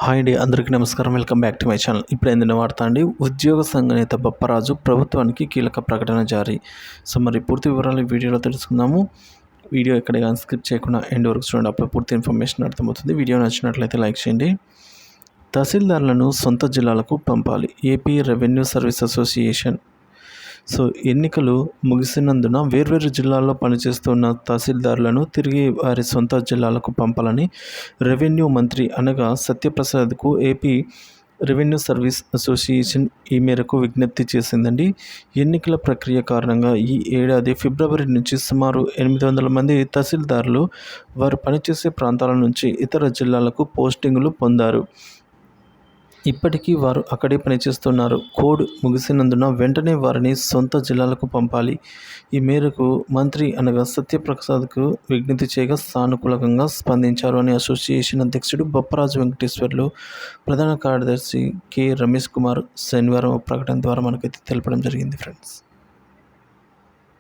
Hi అండి, అందరికీ నమస్కారం. Welcome back to my channel. ఇప్పుడు ఏంటంటే వార్త అండి, ఉద్యోగ సంఘ నేత బప్పరాజు ప్రభుత్వానికి కీలక ప్రకటన జారీ. సో మరి పూర్తి వివరాలు ఈ వీడియోలో తెలుసుకుందాము. వీడియో ఎక్కడ కానీ స్కిప్ చేయకుండా ఎండ్ వరకు చూడండి, అప్పుడు పూర్తి ఇన్ఫర్మేషన్ అర్థమవుతుంది. వీడియో నచ్చినట్లయితే లైక్ చేయండి. తహసీల్దార్లను సొంత జిల్లాలకు పంపాలి, AP revenue service association. So ఎన్నికలు ముగిసినందున వేర్వేరు జిల్లాల్లో పనిచేస్తున్న తహసీల్దారులను తిరిగి వారి సొంత జిల్లాలకు పంపాలని రెవెన్యూ మంత్రి అనగా సత్యప్రసాద్కు ఏపీ రెవెన్యూ సర్వీస్ అసోసియేషన్ ఈ మేరకు విజ్ఞప్తి చేసిందండి. ఎన్నికల ప్రక్రియ కారణంగా ఈ ఏడాది ఫిబ్రవరి నుంచి సుమారు 800 మంది తహసీల్దారులు వారు పనిచేసే ప్రాంతాల నుంచి ఇతర జిల్లాలకు పోస్టింగులు పొందారు. ఇప్పటికీ వారు అక్కడే పనిచేస్తున్నారు. కోడ్ ముగిసినందున వెంటనే వారిని సొంత జిల్లాలకు పంపాలి. ఈ మేరకు మంత్రి అనగా సత్యప్రసాద్కు విజ్ఞప్తి చేయగా సానుకూలంగా స్పందించారు అని అసోసియేషన్ అధ్యక్షుడు బొప్పరాజు వెంకటేశ్వర్లు, ప్రధాన కార్యదర్శి కె రమేష్ కుమార్ శనివారం ప్రకటన ద్వారా మనకైతే తెలపడం జరిగింది ఫ్రెండ్స్.